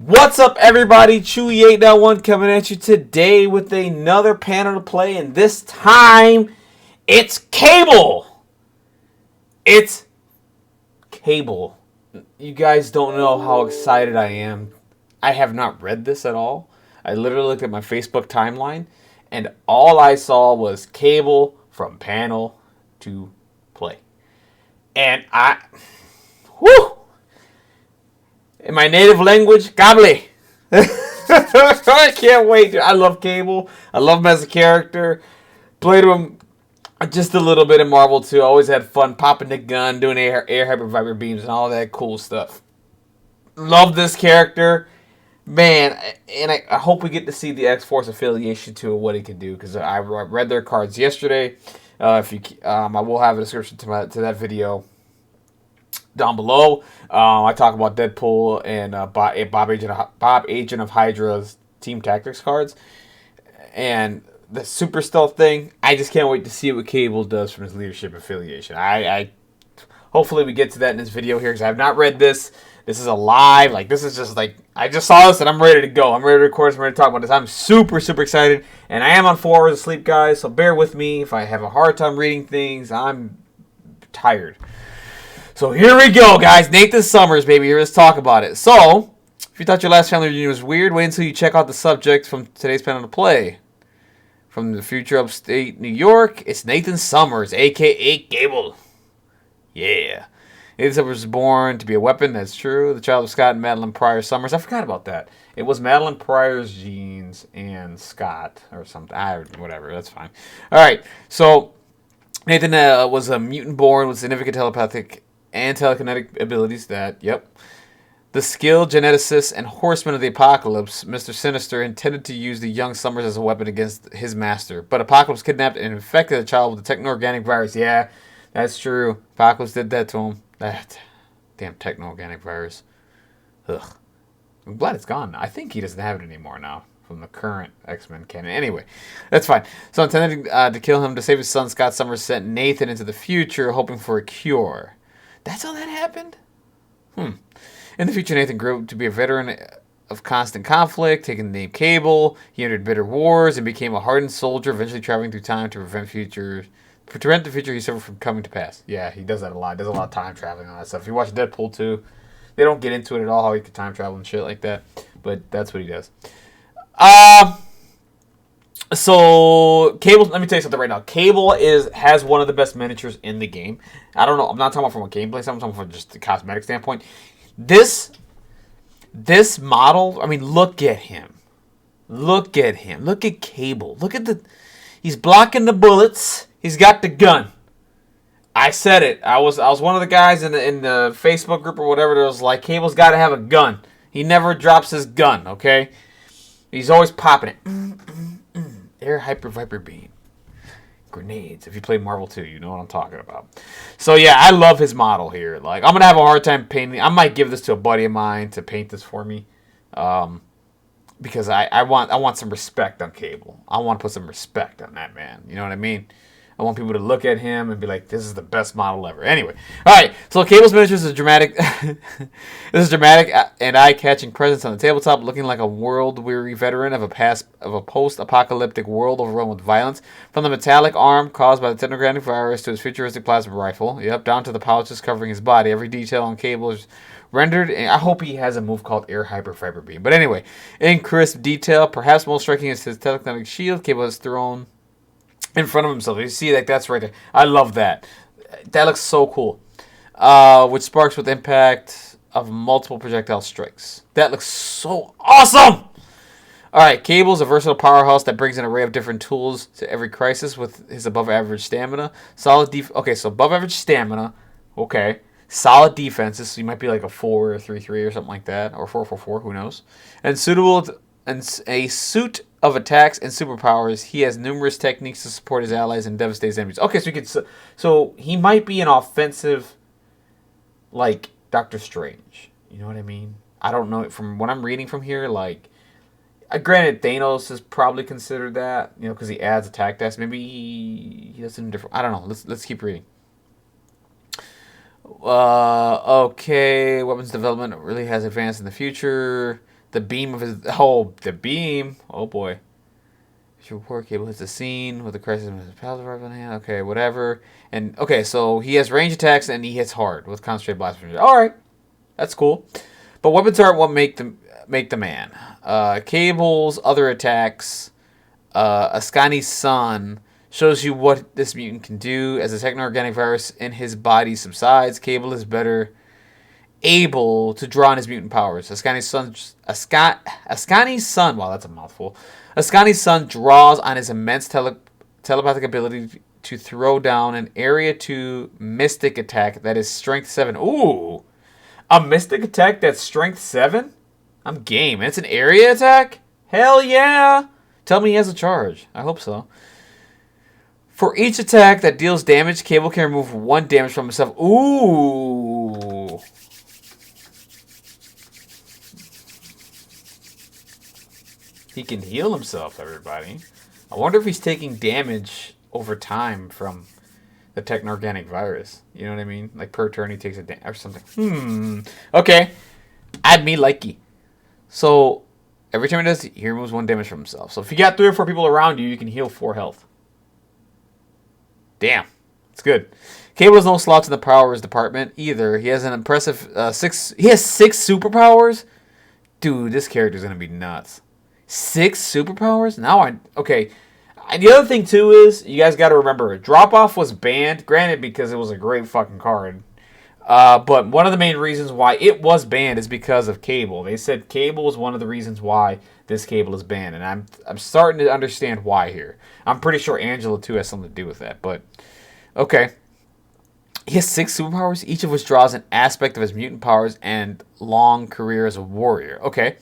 What's up, everybody? Chewy891 coming at you today with another panel to play, and this time it's Cable. It's Cable. You guys don't know how excited I am. I have not read this at all. I literally looked at my Facebook timeline, and all I saw was Cable from panel to play. And whew! In my native language, Gable. I can't wait, dude. I love Cable. I love him as a character. Played him just a little bit in Marvel too. Always had fun popping the gun, doing air hyper viper beams, and all that cool stuff. Love this character, man. And I hope we get to see the X-Force affiliation to what he can do, because I read their cards yesterday. I will have a description to that video down below. I talk about Deadpool and Bob Agent of Hydra's Team Tactics cards. And the Super Stealth thing, I just can't wait to see what Cable does from his leadership affiliation. I hopefully we get to that in this video here, because I have not read this. This is a live, this is just I just saw this and I'm ready to go. I'm ready to record this, I'm ready to talk about this. I'm super, super excited. And I am on 4 hours of sleep, guys, so bear with me if I have a hard time reading things. I'm tired. So here we go, guys. Nathan Summers, baby. Here, let's talk about it. So, if you thought your last family reunion was weird, wait until you check out the subject from today's panel to play. From the future upstate New York, it's Nathan Summers, a.k.a. Cable. Yeah. Nathan Summers was born to be a weapon. That's true. The child of Scott and Madeline Pryor Summers. I forgot about that. It was Madeline Pryor's genes and Scott or something. Whatever. That's fine. All right. So, Nathan was a mutant born with significant telepathic and telekinetic abilities the skilled geneticist and horseman of the apocalypse, Mr. Sinister, intended to use the young Summers as a weapon against his master. But Apocalypse kidnapped and infected the child with a techno-organic virus. Yeah, that's true. Apocalypse did that to him. That damn techno-organic virus. Ugh. I'm glad it's gone now. I think he doesn't have it anymore now from the current X-Men canon. Anyway, that's fine. So intending to kill him to save his son, Scott Summers sent Nathan into the future hoping for a cure. That's how that happened? In the future, Nathan grew to be a veteran of constant conflict, taking the name Cable. He entered bitter wars and became a hardened soldier, eventually traveling through time to prevent the future he suffered from coming to pass. Yeah, he does that a lot. Does a lot of time traveling and all that stuff. If you watch Deadpool 2, they don't get into it at all, how he can time travel and shit like that. But that's what he does. So, Cable, let me tell you something right now. Cable has one of the best miniatures in the game. I don't know. I'm not talking about from a gameplay standpoint. I'm talking from just the cosmetic standpoint. This model, I mean, look at him. Look at him. Look at Cable. He's blocking the bullets. He's got the gun. I said it. I was one of the guys in the Facebook group or whatever that was like, Cable's got to have a gun. He never drops his gun, okay? He's always popping it. Air hyper viper beam. Grenades. If you play Marvel 2, you know what I'm talking about. So yeah, I love his model here. I'm gonna have a hard time painting. I might give this to a buddy of mine to paint this for me, because I want some respect on Cable. I want to put some respect on that man. You know what I mean? I want people to look at him and be like, "This is the best model ever." Anyway, all right. So Cable's miniatures is dramatic. This is dramatic and eye-catching presence on the tabletop, looking like a world-weary veteran of a post-apocalyptic world overrun with violence. From the metallic arm caused by the technogenic virus to his futuristic plasma rifle, down to the pouches covering his body. Every detail on Cable is rendered. And I hope he has a move called Air Hyper Fiber Beam. But anyway, in crisp detail, perhaps most striking is his telekinetic shield. Cable has thrown in front of himself. You see, that's right there. I love that. That looks so cool. Which sparks with impact of multiple projectile strikes. That looks so awesome! Alright, Cable's a versatile powerhouse that brings an array of different tools to every crisis with his above-average stamina. Okay, so above-average stamina. Okay. Solid defenses, so you might be like a 4 or 3-3 or something like that. Or 4-4-4, who knows. And a suit of attacks and superpowers. He has numerous techniques to support his allies and devastate his enemies. Okay, so he might be an offensive, like Doctor Strange. You know what I mean? I don't know. From what I'm reading from here, granted, Thanos is probably considered that, because he adds attack stats. Maybe he does something different. I don't know. Let's keep reading. Okay, weapons development really has advanced in the future. The beam of his... Oh, the beam. Oh, boy. Your war cable hits the scene with the crisis of his pal rifle in hand. Okay, whatever. And, okay, so he has range attacks and he hits hard with concentrated blast. Alright. That's cool. But weapons aren't what make the man. Cable's other attacks. Ascani's Sun shows you what this mutant can do. As the techno-organic virus in his body subsides, Cable is better able to draw on his mutant powers. Ascani's Sun, wow, that's a mouthful. Ascani's Sun draws on his immense telepathic ability to throw down an Area 2 Mystic attack that is Strength 7. Ooh! A Mystic attack that's Strength 7? I'm game. And it's an area attack? Hell yeah! Tell me he has a charge. I hope so. For each attack that deals damage, Cable can remove 1 damage from himself. Ooh! He can heal himself, everybody. I wonder if he's taking damage over time from the techno-organic virus. You know what I mean? Like per turn he takes a damage or something. Okay. Add me likey. So, every time he does, he removes 1 damage from himself. So if you got 3 or 4 people around you, you can heal 4 health. Damn. It's good. Cable has no slots in the powers department either. He has an impressive 6... He has 6 superpowers? Dude, this character's going to be nuts. 6 superpowers? Okay. And the other thing, too, is, you guys got to remember, Drop-Off was banned, granted, because it was a great fucking card. But one of the main reasons why it was banned is because of Cable. They said Cable was one of the reasons why this Cable is banned. And I'm starting to understand why here. I'm pretty sure Angela, too, has something to do with that. But, okay. He has 6 superpowers, each of which draws an aspect of his mutant powers and long career as a warrior. Okay.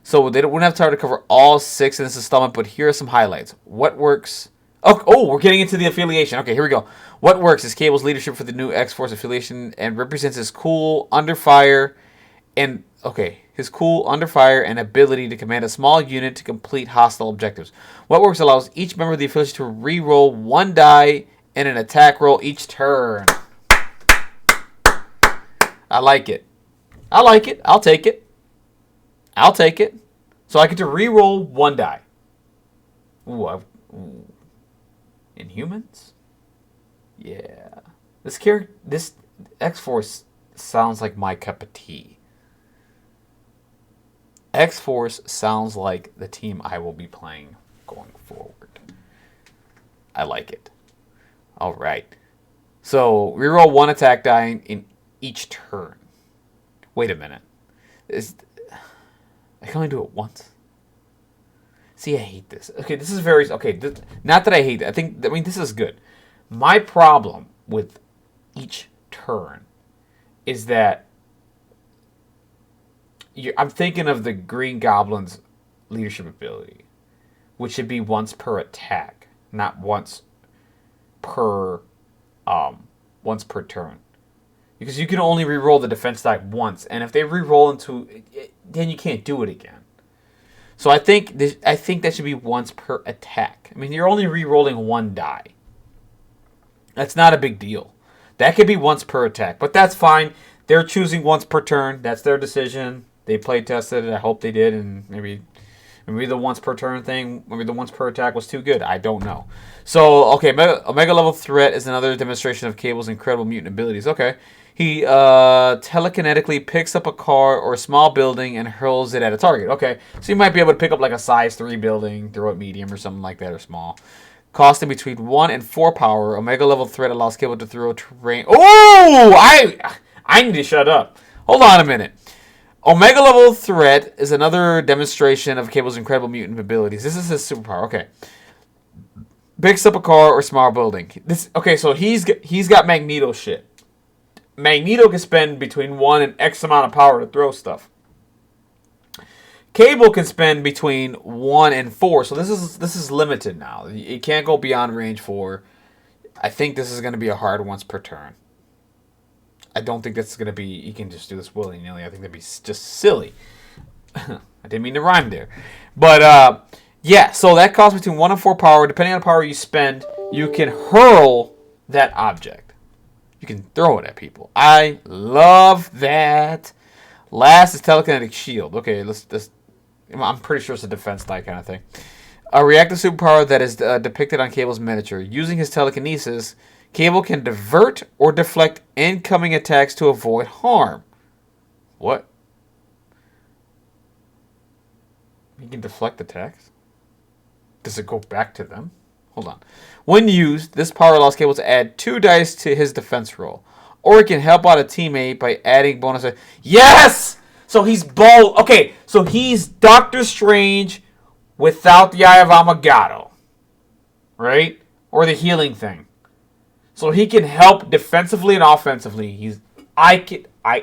So they wouldn't have time to cover all 6 in this installment, but here are some highlights. What works? Oh, we're getting into the affiliation. Okay, here we go. What works is Cable's leadership for the new X-Force affiliation and represents his cool under fire and ability to command a small unit to complete hostile objectives. What works allows each member of the affiliation to re-roll 1 die in an attack roll each turn. I like it. I'll take it. So I get to re-roll 1 die. Ooh. Inhumans? Yeah. This X-Force sounds like my cup of tea. X-Force sounds like the team I will be playing going forward. I like it. Alright. So, reroll 1 attack die in each turn. Wait a minute. I can only do it once. See, I hate this. Okay, this is very... Okay, not that I hate it. I mean, this is good. My problem with each turn is that... I'm thinking of the Green Goblin's leadership ability, which should be once per attack, not once per turn. Because you can only re-roll the defense die once, and if they re-roll into... then you can't do it again. So I think that should be once per attack. I mean, you're only re-rolling 1 die. That's not a big deal. That could be once per attack, but that's fine. They're choosing once per turn. That's their decision. They play tested it. I hope they did, and maybe the once per turn thing, maybe the once per attack was too good. I don't know. So, okay, Omega level threat is another demonstration of Cable's incredible mutant abilities. Okay. He telekinetically picks up a car or a small building and hurls it at a target. Okay, so you might be able to pick up like a size 3 building, throw it medium or something like that, or small. Costing between 1 and 4 power, Omega level threat allows Cable to throw terrain. Oh! I need to shut up. Hold on a minute. Omega level threat is another demonstration of Cable's incredible mutant abilities. This is his superpower. Okay. Picks up a car or small building. Okay, so he's got Magneto shit. Magneto can spend between 1 and X amount of power to throw stuff. Cable can spend between 1 and 4, so this is limited now. You can't go beyond range 4. I think this is going to be a hard once per turn. I don't think that's going to be... You can just do this willy-nilly. I think that'd be just silly. I didn't mean to rhyme there. But, yeah, so that costs between 1 and 4 power. Depending on the power you spend, you can hurl that object. You can throw it at people. I love that. Last is telekinetic shield. Okay, let's I'm pretty sure it's a defense die kind of thing. A reactive superpower that is depicted on Cable's miniature. Using his telekinesis, Cable can divert or deflect incoming attacks to avoid harm. What? He can deflect attacks? Does it go back to them? Hold on. When used, this power allows Cable to add 2 dice to his defense roll. Or he can help out a teammate by adding bonus. Yes! So he's both. Okay, so he's Doctor Strange without the Eye of Agamotto. Right? Or the healing thing. So he can help defensively and offensively.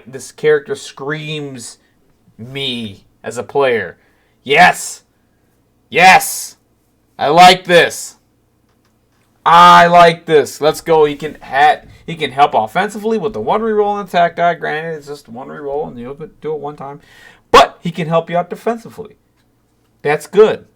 This character screams me as a player. Yes! Yes! I like this. Let's go. He can help offensively with the 1 reroll and attack die. Granted, it's just 1 reroll and you'll do it 1 time. But he can help you out defensively. That's good.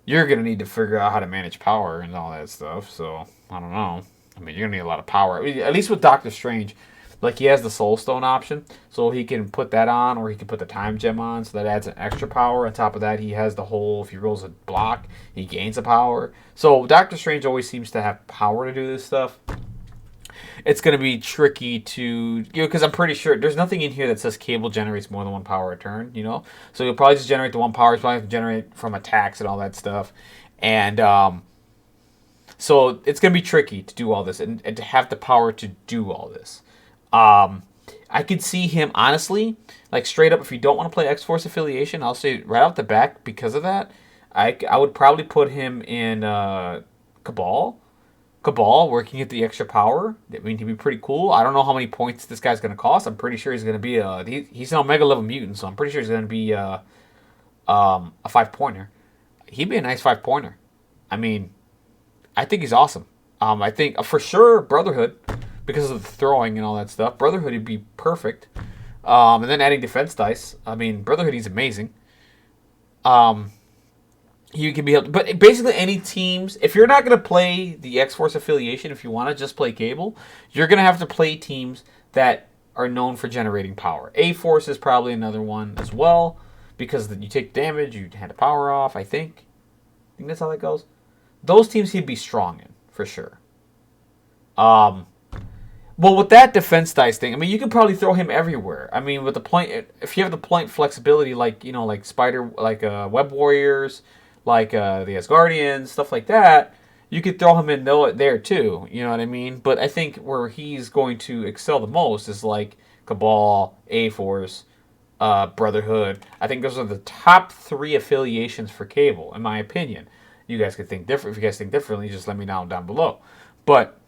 You're going to need to figure out how to manage power and all that stuff. So, I don't know. I mean, you're going to need a lot of power. I mean, at least with Doctor Strange, like he has the Soul Stone option. So he can put that on or he can put the Time Gem on. So that adds an extra power. On top of that, he has the whole, if he rolls a block, he gains a power. So Doctor Strange always seems to have power to do this stuff. It's going to be tricky to, because I'm pretty sure there's nothing in here that says Cable generates more than 1 power a turn, So you'll probably just generate the 1 power. He's probably have to generate from attacks and all that stuff. And so it's going to be tricky to do all this and to have the power to do all this. I could see him, honestly, like straight up, if you don't want to play X-Force Affiliation, I'll say right off the back, because of that, I would probably put him in Cabal, where he can get the extra power. I mean, he'd be pretty cool. I don't know how many points this guy's going to cost. I'm pretty sure he's going to be he's an Omega level mutant, so I'm pretty sure he's going to be a 5-pointer. He'd be a nice 5-pointer. I mean, I think he's awesome. I think for sure Brotherhood, because of the throwing and all that stuff. Brotherhood would be perfect. And then adding defense dice. I mean, Brotherhood, he's amazing. He can be helped. But basically any teams, if you're not going to play the X-Force Affiliation, if you want to just play Cable, you're going to have to play teams that are known for generating power. A-Force is probably another one as well, because you take damage, you hand the power off, I think. I think that's how that goes. Those teams he'd be strong in, for sure. Well, with that defense dice thing, I mean, you can probably throw him everywhere. I mean, with the point, if you have the point flexibility, like Web Warriors, like the Asgardians, stuff like that, you could throw him in there too. You know what I mean? But I think where he's going to excel the most is like Cabal, A-Force, Brotherhood. I think those are the top 3 affiliations for Cable, in my opinion. You guys could think different. If you guys think differently, just let me know down below. But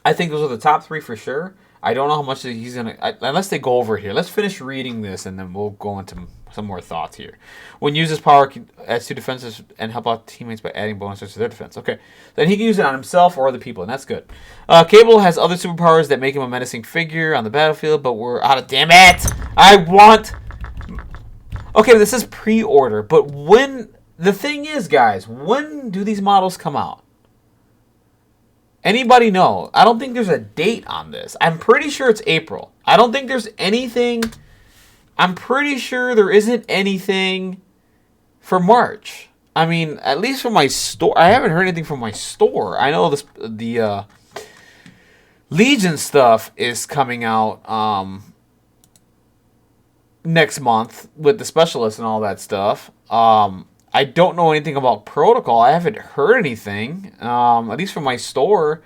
I think those are the top 3 for sure. I don't know how much he's going to... Unless they go over here. Let's finish reading this, and then we'll go into some more thoughts here. When used, his power adds 2 defenses and help out teammates by adding bonuses to their defense. Okay. Then he can use it on himself or other people, and that's good. Cable has other superpowers that make him a menacing figure on the battlefield, but we're out of... Damn it! I want... Okay, this is pre-order, but when... The thing is, guys, when do these models come out? Anybody know? I don't think there's a date on this. I'm pretty sure it's April. I don't think there's anything. I'm pretty sure there isn't anything for March. I mean, at least from my store. I haven't heard anything from my store. I know the Legion stuff is coming out next month with the specialists and all that stuff. I don't know anything about Protocol. I haven't heard anything, at least from my store.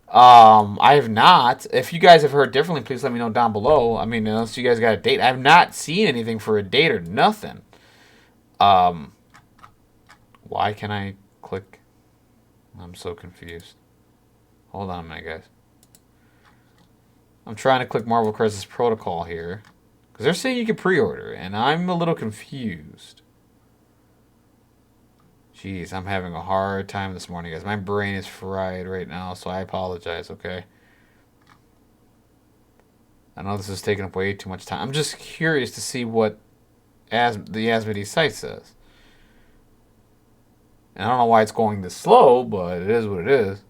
I have not. If you guys have heard differently, please let me know down below. I mean, unless you guys got a date. I have not seen anything for a date or nothing. Why can I click? I'm so confused. Hold on a minute, guys. I'm trying to click Marvel Crisis Protocol here, because they're saying you can pre-order, and I'm a little confused. Jeez, I'm having a hard time this morning, guys. My brain is fried right now, so I apologize, okay? I know this is taking up way too much time. I'm just curious to see what the Asmodee site says. And I don't know why it's going this slow, but it is what it is.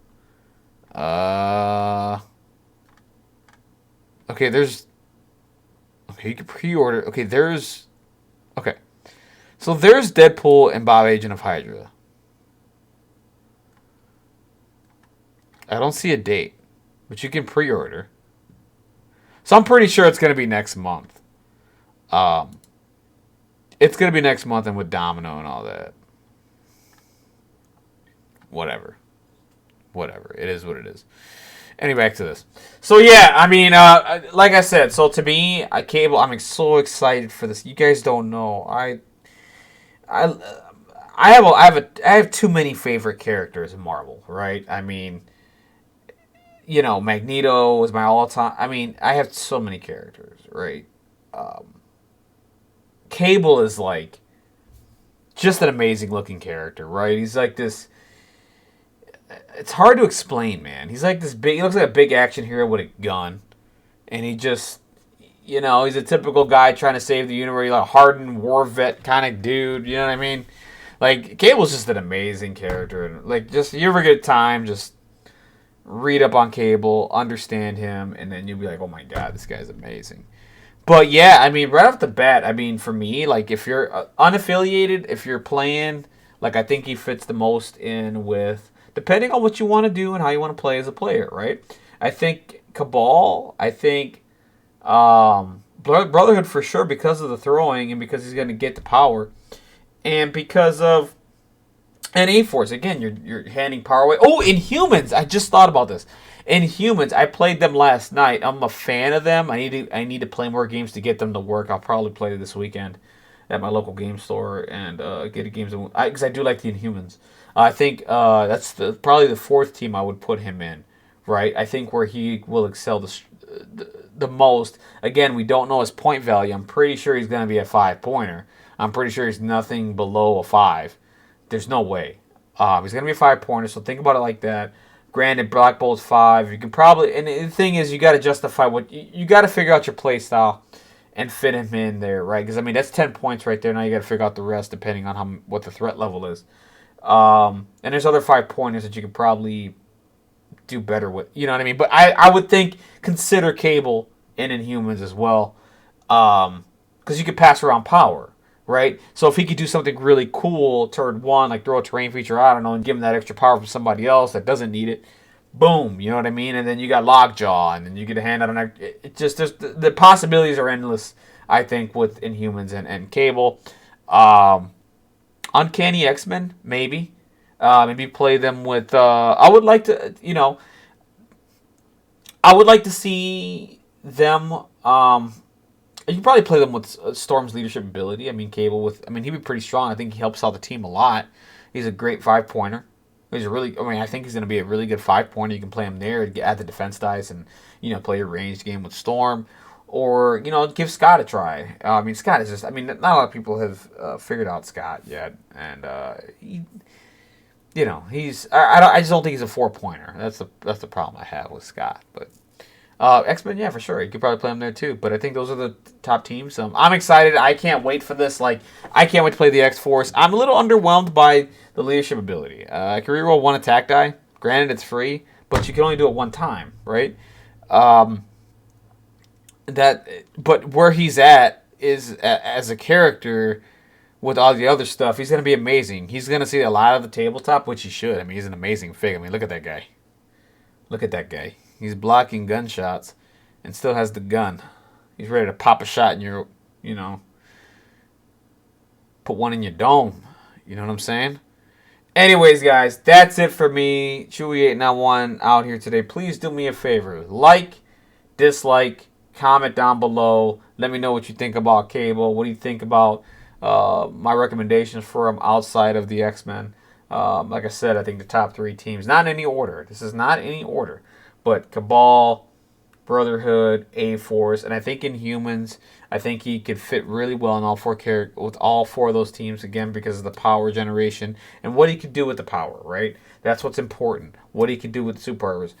Okay, there's... Okay, you can pre-order... Okay, there's... Okay. So there's Deadpool and Bob Agent of Hydra. I don't see a date, but you can pre-order. So I'm pretty sure it's going to be next month. It's going to be next month and with Domino and all that. Whatever. It is what it is. Anyway, back to this. So yeah, I mean, like I said, so to me, Cable, I'm so excited for this. You guys don't know. I have too many favorite characters in Marvel, right? I mean, Magneto is my all-time. I mean, I have so many characters, right? Cable is like just an amazing looking character, right? He's like this. It's hard to explain, man. He's like this big. He looks like a big action hero with a gun, and he just, he's a typical guy trying to save the universe. He's like a hardened war vet kind of dude. You know what I mean? Like Cable's just an amazing character, and like just you ever get time, just read up on Cable, understand him, and then you'll be like, oh my god, this guy's amazing. But yeah, I mean, right off the bat, I mean, for me, like if you're unaffiliated, if you're playing, like I think he fits the most in with, depending on what you want to do and how you want to play as a player, right? I think Cabal, I think Brotherhood for sure because of the throwing and because he's going to get the power, and because of A-Force. Again, you're handing power away. Oh, Inhumans! I just thought about this. Inhumans, I played them last night. I'm a fan of them. I need to play more games to get them to work. I'll probably play this weekend at my local game store and get a games because I do like the Inhumans. I think that's probably the fourth team I would put him in, right? I think where he will excel the most. Again, we don't know his point value. I'm pretty sure he's going to be a 5-pointer. I'm pretty sure he's nothing below a 5. There's no way. He's going to be a 5-pointer, so think about it like that. Granted, Black Bolt's 5. You can probably, and the thing is, you got to justify you got to figure out your play style and fit him in there, right? Because I mean, that's 10 points right there. Now you got to figure out the rest depending on what the threat level is. And there's other 5-pointers that you could probably do better with. You know what I mean? But I would consider Cable in Inhumans as well, because you could pass around power. Right? So if he could do something really cool, turn 1, like throw a terrain feature, I don't know, and give him that extra power from somebody else that doesn't need it, boom, you know what I mean? And then you got Lockjaw, and then you get to hand out an extra. It just, the possibilities are endless, I think, with Inhumans and Cable. Uncanny X-Men, maybe. Maybe play them with, I would like to see them, you can probably play them with Storm's leadership ability. I mean, Cable he'd be pretty strong. I think he helps out the team a lot. He's a great 5-pointer. I think he's going to be a really good 5-pointer. You can play him there, add the defense dice, and, play your ranged game with Storm. Or, give Scott a try. Scott is just, not a lot of people have figured out Scott yet. And, I just don't think he's a 4-pointer. That's the problem I have with Scott. But X-Men, yeah, for sure. You could probably play them there too. But I think those are the top teams. I'm excited. I can't wait for this. I can't wait to play the X-Force. I'm a little underwhelmed by the leadership ability. I can reroll 1 attack die. Granted, it's free, but you can only do it 1 time, right? But where he's at is as a character with all the other stuff, he's going to be amazing. He's going to see a lot of the tabletop, which he should. He's an amazing fig. Look at that guy. Look at that guy. He's blocking gunshots and still has the gun. He's ready to pop a shot in your, put one in your dome. You know what I'm saying? Anyways, guys, that's it for me. Chewy891 out here today. Please do me a favor. Like, dislike, comment down below. Let me know what you think about Cable. What do you think about my recommendations for him outside of the X-Men? Like I said, I think the top 3 teams. Not in any order. This is not any order. But Cabal, Brotherhood, A-Force, and I think Inhumans, I think he could fit really well in with all 4 of those teams, again, because of the power generation and what he could do with the power, right? That's what's important. What he could do with superpowers.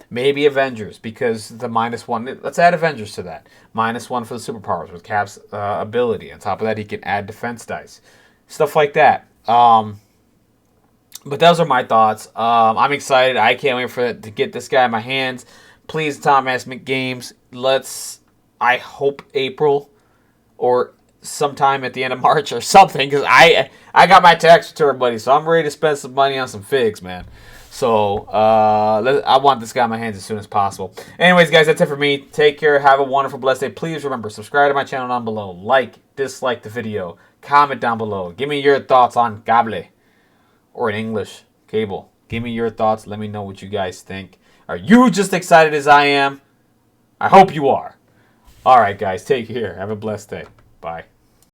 Maybe Avengers, because the -1. Let's add Avengers to that. -1 for the superpowers with Cap's ability. On top of that, he can add defense dice. Stuff like that. But those are my thoughts. I'm excited. I can't wait to get this guy in my hands. Please, Tom Games. I hope April or sometime at the end of March or something, because I got my tax return, buddy, so I'm ready to spend some money on some figs, man. So I want this guy in my hands as soon as possible. Anyways, guys, that's it for me. Take care. Have a wonderful, blessed day. Please remember, subscribe to my channel down below. Like, dislike the video. Comment down below. Give me your thoughts on cable, or in English, cable. Give me your thoughts. Let me know what you guys think. Are you just excited as I am? I hope you are. All right, guys. Take care. Have a blessed day. Bye.